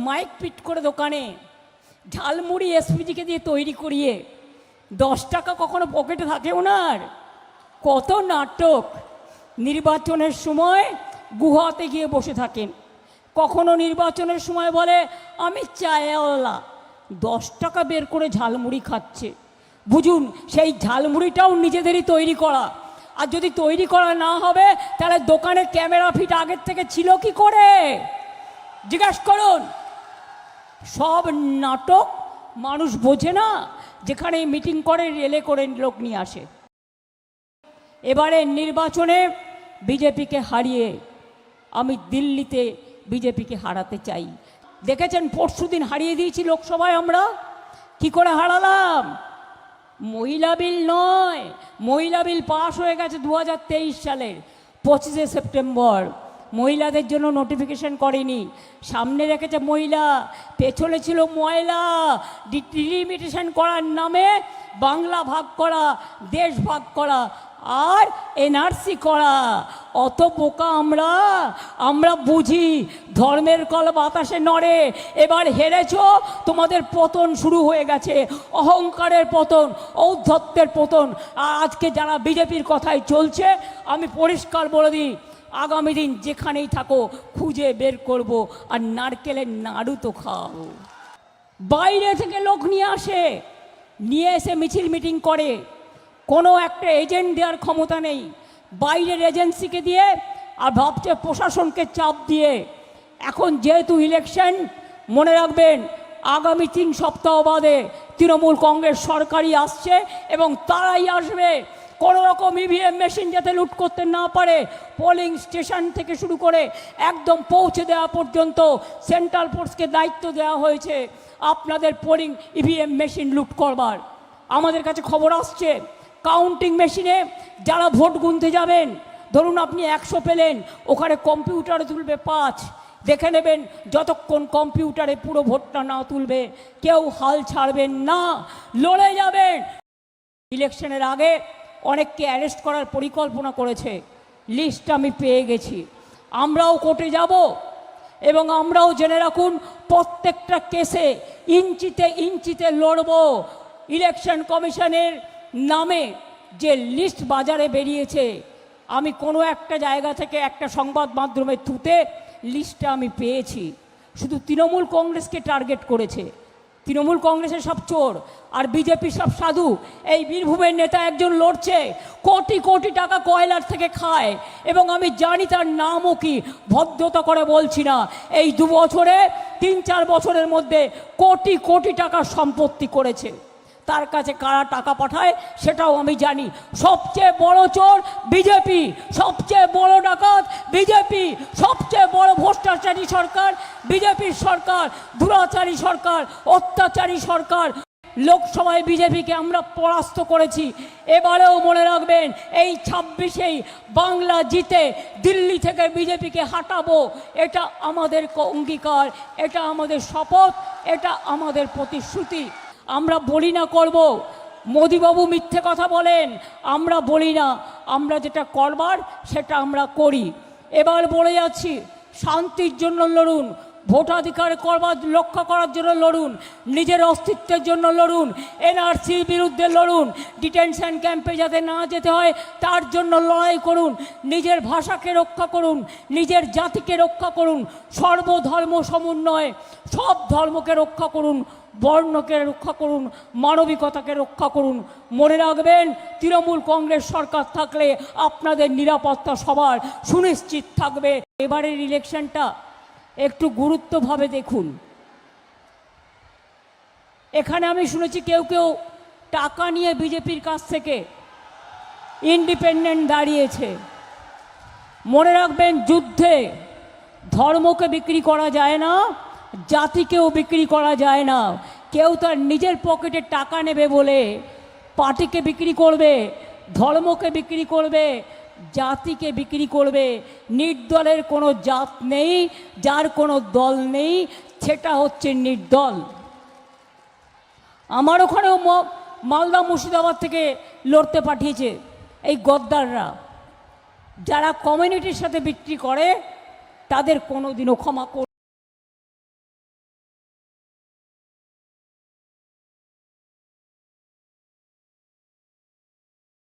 Mic পিট করে দোকানে ঝালমুড়ি এসপিজিকে দিয়ে তৈরি করিয়ে 10 টাকা কখনো পকেটে থাকে ওনার। কত নাটক! নির্বাচনের সময় গুহাতে গিয়ে বসে থাকেন, কখনো নির্বাচনের সময় বলে আমি চায়ওয়ালা, 10 টাকা বের করে ঝালমুড়ি খাচ্ছে। বুঝুন, সেই ঝালমুড়িটাও নিজেদেরই তৈরি করা। আর যদি তৈরি করা না হবে তাহলে দোকানে ক্যামেরা ফিট আগের থেকে ছিল কি করে জিজ্ঞাসা করুন। সব নাটক মানুষ বোঝে না, যেখানে মিটিং করে রেলে করে লোক নিয়ে আসে। এবারে নির্বাচনে বিজেপিকে হারিয়ে আমি দিল্লিতে বিজেপিকে হারাতে চাই। দেখেছেন পরশুদিন হারিয়ে দিয়েছি লোকসভায়। আমরা কি করে হারালাম? মহিলা বিল নয়, মহিলা বিল পাস হয়ে গেছে 2023 সালের 25শে সেপ্টেম্বর। মহিলাদের জন্য নোটিফিকেশন করেনি, সামনে রেখেছে মহিলা, পেছনে ছিল ময়লা। ডিলিমিটেশন করার নামে বাংলা ভাগ করা, দেশ ভাগ করা আর এনআরসি করা। অত বোকা আমরা বুঝি ধর্মের কল বাতাসে নড়ে। এবার হেরেছ, তোমাদের পতন শুরু হয়ে গেছে, অহংকারের পতন, ঔদ্ধত্যের পতন। আর আজকে যারা বিজেপির কথায় চলছে, আমি পরিষ্কার বলে দিই, আগামী দিন যেখানেই থাকো খুঁজে বের করব, আর নারকেলের নাড়ু তো খাও। বাইরে থেকে লোক নিয়ে এসে মিছিল মিটিং করে, কোনো একটা এজেন্ট দেওয়ার ক্ষমতা নেই। বাইরের এজেন্সিকে দিয়ে আর ভাবছে প্রশাসনকে চাপ দিয়ে। এখন যেহেতু ইলেকশন, মনে রাখবেন আগামী 3 সপ্তাহ বাদে তৃণমূল কংগ্রেস সরকারই আসছে এবং তারাই আসবে। কোনো রকম ইভিএম মেশিন যাতে লুট করতে না পারে, পোলিং স্টেশন থেকে শুরু করে একদম পৌঁছে দেওয়া পর্যন্ত সেন্ট্রাল ফোর্সকে দায়িত্ব দেওয়া হয়েছে আপনাদের পোলিং ইভিএম মেশিন লুট করবার। আমাদের কাছে খবর আসছে কাউন্টিং মেশিনে যারা ভোট গুনতে যাবেন, ধরুন আপনি 100 পেলেন, ওখানে কম্পিউটারে তুলবে 5। দেখে নেবেন যতক্ষণ কম্পিউটারে পুরো ভোটটা না তুলবে কেউ হাল ছাড়বেন না, লড়ে যাবেন। ইলেকশনের আগে অনেককে অ্যারেস্ট করার পরিকল্পনা করেছে, লিস্ট আমি পেয়ে গেছি। আমরাও কোর্টে যাব এবং আমরাও জেনে রাখুন প্রত্যেকটা কেসে ইঞ্চিতে ইঞ্চিতে লড়ব। ইলেকশন কমিশনের নামে যে লিস্ট বাজারে বেরিয়েছে, আমি কোনো একটা জায়গা থেকে একটা সংবাদ মাধ্যমে থুতে লিস্টটা আমি পেয়েছি। শুধু তৃণমূল কংগ্রেসকে টার্গেট করেছে। তৃণমূল কংগ্রেসের সব চোর আর বিজেপি সব সাধু। এই বীরভূমের নেতা একজন লড়ছে, কোটি কোটি টাকা কয়লার থেকে খায়, এবং আমি জানি তার নামও কি, ভদ্রতা করে বলছি না। এই 2 বছরে 3-4 বছরের মধ্যে কোটি কোটি টাকার সম্পত্তি করেছে। তার কাছে কারা টাকা পাঠায় সেটাও আমি জানি। সবচেয়ে বড় চোর বিজেপি, সবচেয়ে বড় ডাকাত বিজেপি, সবচেয়ে বড় ভ্রষ্টাচারী সরকার বিজেপির সরকার, দুরাচারী সরকার, অত্যাচারী সরকার। লোকসভায় বিজেপিকে আমরা পরাস্ত করেছি। এবারেও মনে রাখবেন এই 26-এই বাংলা জিতে দিল্লি থেকে বিজেপিকে হাঁটাবো। এটা আমাদের অঙ্গীকার, এটা আমাদের শপথ, এটা আমাদের প্রতিশ্রুতি। আমরা বলি না করব, মোদিবাবু মিথ্যে কথা বলেন, আমরা বলি না। আমরা যেটা করবার সেটা আমরা করি। এবার বলে যাচ্ছি, শান্তির জন্য লড়ুন, ভোটাধিকার রক্ষা করার জন্য লড়ুন, নিজের অস্তিত্বের জন্য লড়ুন, এনআরসির বিরুদ্ধে লড়ুন, ডিটেনশন ক্যাম্পে যাতে না যেতে হয় তার জন্য লড়াই করুন, নিজের ভাষাকে রক্ষা করুন, নিজের জাতিকে রক্ষা করুন, সর্বধর্ম সমন্বয়ে সব ধর্মকে রক্ষা করুন, বর্ণকে রক্ষা করুন, মানবিকতাকে রক্ষা করুন। মনে রাখবেন তৃণমূল কংগ্রেস সরকার থাকলে আপনাদের নিরাপত্তা সবার সুনিশ্চিত থাকবে। এবারের ইলেকশনটা একটু গুরুত্বভাবে দেখুন। এখানে আমি শুনেছি কেউ কেউ টাকা নিয়ে বিজেপির কাছ থেকে ইন্ডিপেন্ডেন্ট দাঁড়িয়েছে। মনে রাখবেন যুদ্ধে ধর্মকে বিক্রি করা যায় না, জাতিকেও বিক্রি করা যায় না। কেউ তার নিজের পকেটে টাকা নেবে বলে পার্টিকে বিক্রি করবে, ধর্মকে বিক্রি করবে, জাতিকে বিক্রি করবে। নির্দলের কোনো জাত নেই, যার কোনো দল নেই, সেটা হচ্ছে নির্দল। আমার ওখানেও মালদা মুর্শিদাবাদ থেকে লড়তে পাঠিয়েছে এই গদ্দাররা। যারা কমিউনিটির সাথে বিক্রি করে তাদের কোনো দিনও ক্ষমা